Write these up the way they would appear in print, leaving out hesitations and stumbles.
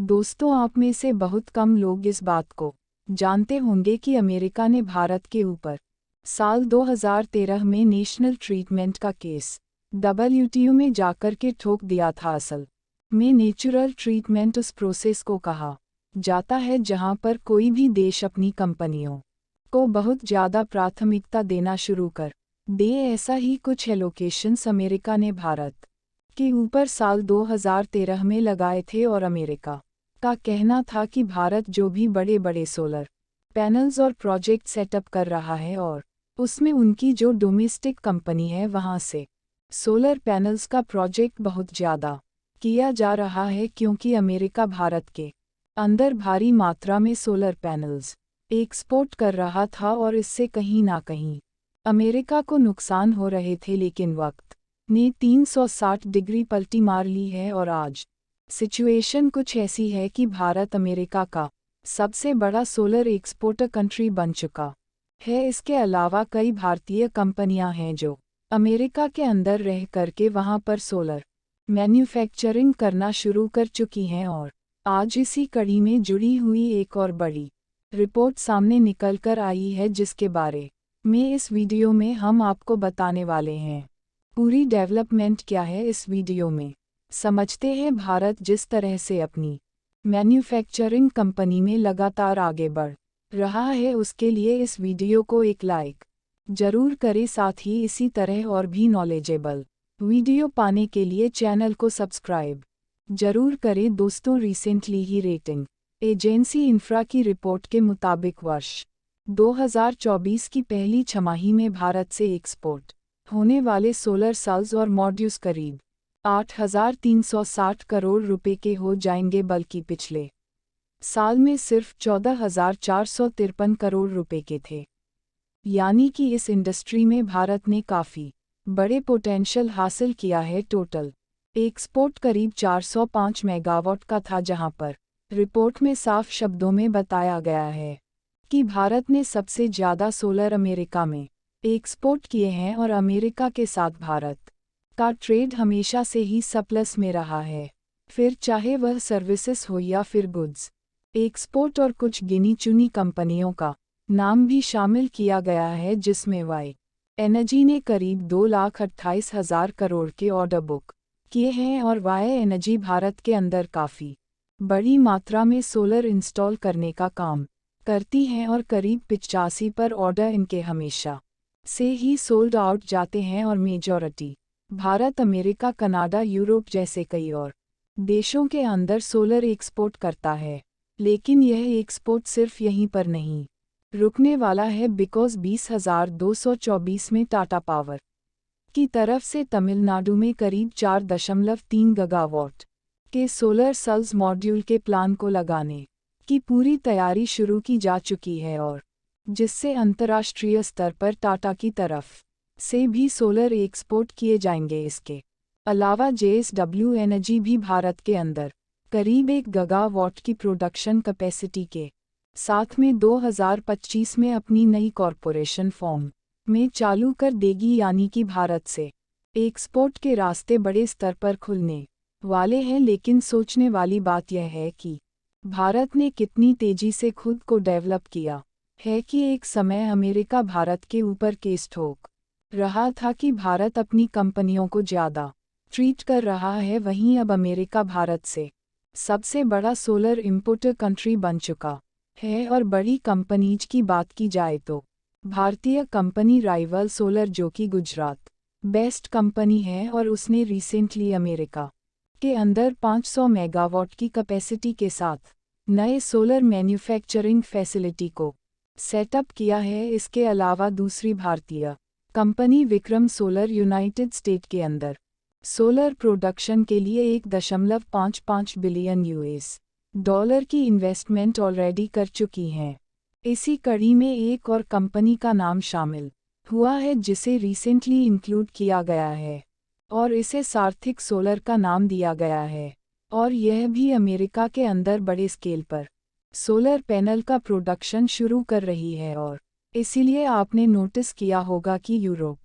दोस्तों, आप में से बहुत कम लोग इस बात को जानते होंगे कि अमेरिका ने भारत के ऊपर साल 2013 में नेशनल ट्रीटमेंट का केस WTO में जाकर के ठोक दिया था। असल में नेचुरल ट्रीटमेंट उस प्रोसेस को कहा जाता है जहां पर कोई भी देश अपनी कंपनियों को बहुत ज़्यादा प्राथमिकता देना शुरू कर दे। ऐसा ही कुछ एलोकेशंस अमेरिका ने भारत के ऊपर साल 2013 में लगाए थे और अमेरिका का कहना था कि भारत जो भी बड़े बड़े सोलर पैनल्स और प्रोजेक्ट सेटअप कर रहा है और उसमें उनकी जो डोमेस्टिक कंपनी है वहां से सोलर पैनल्स का प्रोजेक्ट बहुत ज़्यादा किया जा रहा है, क्योंकि अमेरिका भारत के अंदर भारी मात्रा में सोलर पैनल्स एक्सपोर्ट कर रहा था और इससे कहीं ना कहीं अमेरिका को नुकसान हो रहे थे। लेकिन वक्त ने 360 डिग्री पलटी मार ली है और आज सिचुएशन कुछ ऐसी है कि भारत अमेरिका का सबसे बड़ा सोलर एक्सपोर्टर कंट्री बन चुका है। इसके अलावा कई भारतीय कंपनियां हैं जो अमेरिका के अंदर रह करके वहां पर सोलर मैन्युफैक्चरिंग करना शुरू कर चुकी हैं और आज इसी कड़ी में जुड़ी हुई एक और बड़ी रिपोर्ट सामने निकल कर आई है, जिसके बारे में इस वीडियो में हम आपको बताने वाले हैं। पूरी डेवलपमेंट क्या है इस वीडियो में समझते हैं। भारत जिस तरह से अपनी मैन्युफैक्चरिंग कंपनी में लगातार आगे बढ़ रहा है, उसके लिए इस वीडियो को एक लाइक जरूर करें। साथ ही इसी तरह और भी नॉलेजेबल वीडियो पाने के लिए चैनल को सब्सक्राइब जरूर करें। दोस्तों, रिसेंटली ही रेटिंग एजेंसी इंफ्रा की रिपोर्ट के मुताबिक वर्ष 2024 की पहली छमाही में भारत से एक्सपोर्ट होने वाले सोलर सेल्स और मॉड्यूल्स करीब 8,360 करोड़ रुपए के हो जाएंगे, बल्कि पिछले साल में सिर्फ 14,453 करोड़ रुपए के थे। यानी कि इस इंडस्ट्री में भारत ने काफ़ी बड़े पोटेंशियल हासिल किया है। टोटल एक्सपोर्ट करीब 405 मेगावाट का था, जहां पर रिपोर्ट में साफ शब्दों में बताया गया है कि भारत ने सबसे ज़्यादा सोलर अमेरिका में एक्सपोर्ट किए हैं और अमेरिका के साथ भारत का ट्रेड हमेशा से ही सरप्लस में रहा है, फिर चाहे वह सर्विसेज हो या फिर गुड्स एक्सपोर्ट। और कुछ गिनी चुनी कंपनियों का नाम भी शामिल किया गया है, जिसमें वाई एनर्जी ने करीब 2,28,000 करोड़ के ऑर्डर बुक किए हैं और वाई एनर्जी भारत के अंदर काफ़ी बड़ी मात्रा में सोलर इंस्टॉल करने का काम करती हैं और करीब 85 पर ऑर्डर इनके हमेशा से ही सोल्ड आउट जाते हैं और majority Bharat, America, Canada, Europe जैसे कई और देशों के अंदर सोलर एक्सपोर्ट करता है। लेकिन यह एक्सपोर्ट सिर्फ यहीं पर नहीं रुकने वाला है, बिकॉज 20,224 में टाटा पावर की तरफ से तमिलनाडु में करीब 4.3 गीगावाट के सोलर सेल्स मॉड्यूल के प्लान को लगाने की पूरी तैयारी शुरू की जा चुकी है, और जिससे अंतर्राष्ट्रीय स्तर पर टाटा की तरफ से भी सोलर एक्सपोर्ट किए जाएंगे। इसके अलावा JSW एनर्जी भी भारत के अंदर करीब 1 गीगावाट की प्रोडक्शन कैपेसिटी के साथ में 2025 में अपनी नई कॉरपोरेशन फॉर्म में चालू कर देगी। यानी कि भारत से एक्सपोर्ट के रास्ते बड़े स्तर पर खुलने वाले हैं। लेकिन सोचने वाली बात यह है कि भारत ने कितनी तेजी से खुद को डेवलप किया है कि एक समय अमेरिका भारत के ऊपर केस ठोक रहा था कि भारत अपनी कंपनियों को ज़्यादा ट्रीट कर रहा है। वहीं अब अमेरिका भारत से सबसे बड़ा सोलर इंपोर्टर कंट्री बन चुका है। और बड़ी कंपनीज की बात की जाए तो भारतीय कंपनी राइवल सोलर, जो कि गुजरात बेस्ट कंपनी है, और उसने रिसेंटली अमेरिका के अंदर 500 मेगावाट की कैपेसिटी के साथ नए सोलर मैन्युफैक्चरिंग फैसिलिटी को सेटअप किया है। इसके अलावा दूसरी भारतीय company Vikram solar United state के अंदर सोलर प्रोडक्शन के लिए 1.55 बिलियन US डॉलर की इन्वेस्टमेंट ऑलरेडी कर चुकी हैं। इसी कड़ी में एक और कंपनी का नाम शामिल हुआ है, जिसे रिसेंटली इंक्लूड किया गया है और इसे सार्थिक सोलर का नाम दिया गया है, और यह भी अमेरिका के अंदर बड़े स्केल पर सोलर पैनल का प्रोडक्शन शुरू कर रही है। और इसीलिए आपने नोटिस किया होगा कि यूरोप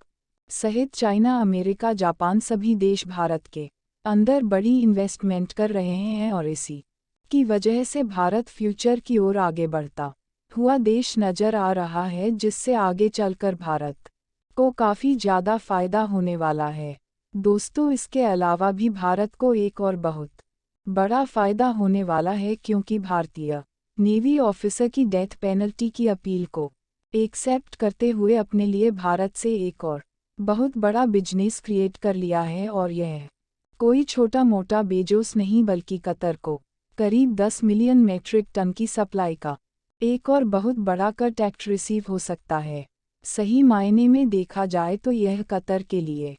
सहित चाइना, अमेरिका, जापान सभी देश भारत के अंदर बड़ी इन्वेस्टमेंट कर रहे हैं और इसी की वजह से भारत फ्यूचर की ओर आगे बढ़ता हुआ देश नजर आ रहा है, जिससे आगे चलकर भारत को काफ़ी ज़्यादा फायदा होने वाला है। दोस्तों, इसके अलावा भी भारत को एक और बहुत बड़ा फायदा होने वाला है, क्योंकि भारतीय नेवी ऑफिसर की डेथ पेनल्टी की अपील को एक्सेप्ट करते हुए अपने लिए भारत से एक और बहुत बड़ा बिजनेस क्रिएट कर लिया है। और यह कोई छोटा मोटा बेजोस नहीं, बल्कि कतर को करीब 10 मिलियन मेट्रिक टन की सप्लाई का एक और बहुत बड़ा कॉन्ट्रैक्ट रिसीव हो सकता है। सही मायने में देखा जाए तो यह कतर के लिए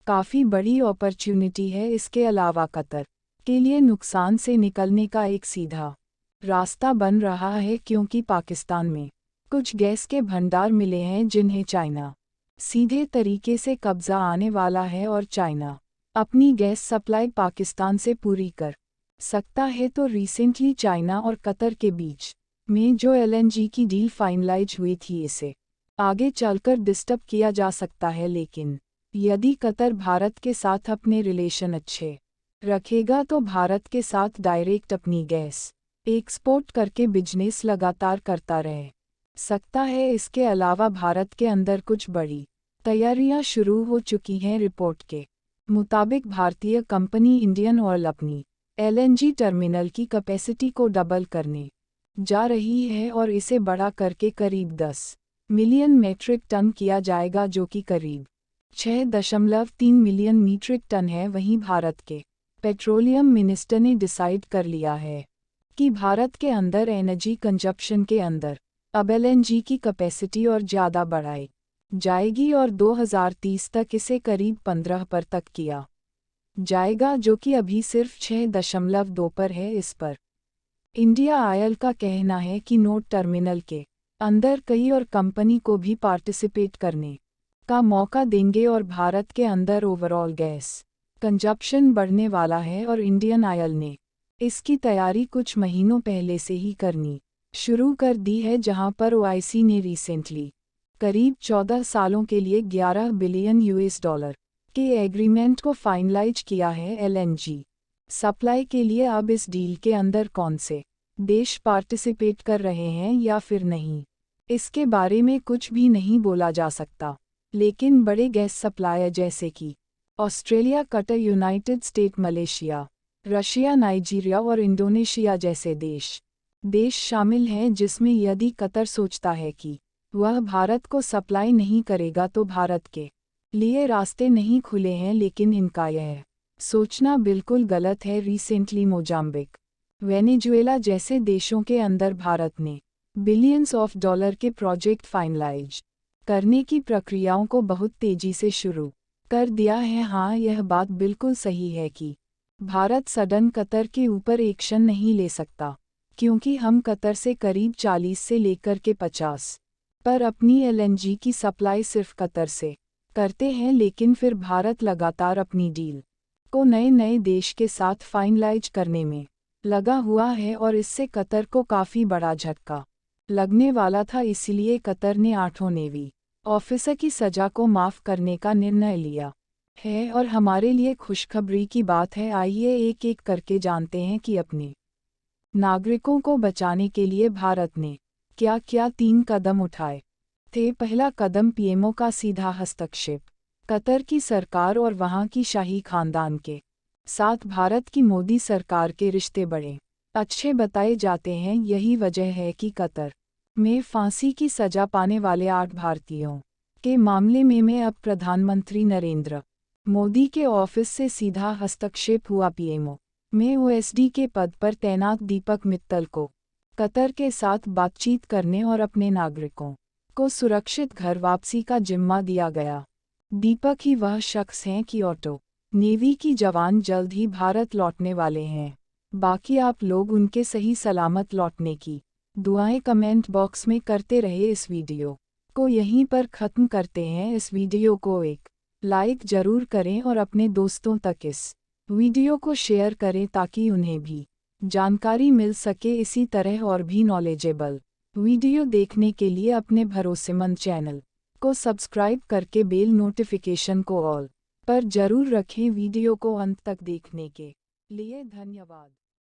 काफ़ी बड़ी अपॉर्चुनिटी है। इसके अलावा कतर के लिए नुकसान से निकलने का एक सीधा रास्ता बन रहा है, क्योंकि पाकिस्तान में कुछ गैस के भंडार मिले हैं जिन्हें चाइना सीधे तरीके से कब्जा आने वाला है, और चाइना अपनी गैस सप्लाई पाकिस्तान से पूरी कर सकता है। तो रिसेंटली चाइना और कतर के बीच में जो एलएनजी की डील फाइनलाइज हुई थी, इसे आगे चलकर डिस्टर्ब किया जा सकता है। लेकिन यदि कतर भारत के साथ अपने रिलेशन अच्छे रखेगा तो भारत के साथ डायरेक्ट अपनी गैस एक्सपोर्ट करके बिजनेस लगातार करता रह सकता है। इसके अलावा भारत के अंदर कुछ बड़ी तैयारियां शुरू हो चुकी हैं। रिपोर्ट के मुताबिक भारतीय कंपनी इंडियन ऑयल अपनी एलएनजी टर्मिनल की कैपेसिटी को डबल करने जा रही है, और इसे बड़ा करके करीब 10 मिलियन मेट्रिक टन किया जाएगा, जो कि करीब 6.3 मिलियन मीट्रिक टन है। वहीं भारत के पेट्रोलियम मिनिस्टर ने डिसाइड कर लिया है कि भारत के अंदर एनर्जी कंजप्शन के अंदर अब एलएनजी की कैपेसिटी और ज़्यादा बढ़ाई जाएगी, और 2030 तक इसे करीब 15 पर तक किया जाएगा, जो कि अभी सिर्फ 6.2 पर है। इस पर इंडिया ऑयल का कहना है कि नोट टर्मिनल के अंदर कई और कंपनी को भी पार्टिसिपेट करने का मौका देंगे, और भारत के अंदर ओवरऑल गैस कंजप्शन बढ़ने वाला है। और इंडियन ऑयल ने इसकी तैयारी कुछ महीनों पहले से ही करनी शुरू कर दी है, जहां पर ओआईसी ने रिसेंटली करीब 14 सालों के लिए $11 बिलियन के एग्रीमेंट को फाइनलाइज किया है एलएनजी सप्लाई के लिए। अब इस डील के अंदर कौन से देश पार्टिसिपेट कर रहे हैं या फिर नहीं, इसके बारे में कुछ भी नहीं बोला जा सकता। लेकिन बड़े गैस सप्लायर जैसे कि Australia, Qatar, United state, Malaysia, Russia, Nigeria और इंडोनेशिया जैसे देश शामिल हैं, जिसमें यदि कतर सोचता है कि वह भारत को सप्लाई नहीं करेगा तो भारत के लिए रास्ते नहीं खुले हैं। लेकिन इनका यह सोचना बिल्कुल गलत है। रिसेंटली मोजाम्बिक, वेनेजुएला जैसे देशों के अंदर भारत ने बिलियंस ऑफ डॉलर के प्रोजेक्ट फाइनलाइज करने की प्रक्रियाओं को बहुत तेजी से शुरू कर दिया है। हाँ, यह बात बिल्कुल सही है कि भारत सडन कतर के ऊपर एक्शन नहीं ले सकता, क्योंकि हम कतर से करीब 40 से लेकर के 50 पर अपनी एलएनजी की सप्लाई सिर्फ कतर से करते हैं। लेकिन फिर भारत लगातार अपनी डील को नए नए देश के साथ फाइनलाइज करने में लगा हुआ है, और इससे कतर को काफ़ी बड़ा झटका लगने वाला था। इसलिए कतर ने 8 नेवी ऑफिसर की सज़ा को माफ़ करने का निर्णय लिया है। और हमारे लिए खुशखबरी की बात है। आइए एक एक करके जानते हैं कि अपने नागरिकों को बचाने के लिए भारत ने क्या क्या 3 कदम उठाए थे। पहला कदम पीएमओ का सीधा हस्तक्षेप। कतर की सरकार और वहां की शाही खानदान के साथ भारत की मोदी सरकार के रिश्ते बड़े अच्छे बताए जाते हैं। यही वजह है कि कतर में फांसी की सजा पाने वाले 8 भारतीयों के मामले में अब प्रधानमंत्री नरेंद्र मोदी के ऑफिस से सीधा हस्तक्षेप हुआ। पीएमओ में ओएसडी के पद पर तैनात दीपक मित्तल को कतर के साथ बातचीत करने और अपने नागरिकों को सुरक्षित घर वापसी का जिम्मा दिया गया। दीपक ही वह शख्स हैं कि ऑटो नेवी की जवान जल्द ही भारत लौटने वाले हैं। बाकी आप लोग उनके सही सलामत लौटने की दुआएं कमेंट बॉक्स में करते रहे। इस वीडियो को यहीं पर ख़त्म करते हैं। इस वीडियो को एक लाइक ज़रूर करें और अपने दोस्तों तक इस वीडियो को शेयर करें, ताकि उन्हें भी जानकारी मिल सके। इसी तरह और भी नॉलेजेबल वीडियो देखने के लिए अपने भरोसेमंद चैनल को सब्सक्राइब करके बेल नोटिफिकेशन को ऑल पर जरूर रखें। वीडियो को अंत तक देखने के लिए धन्यवाद।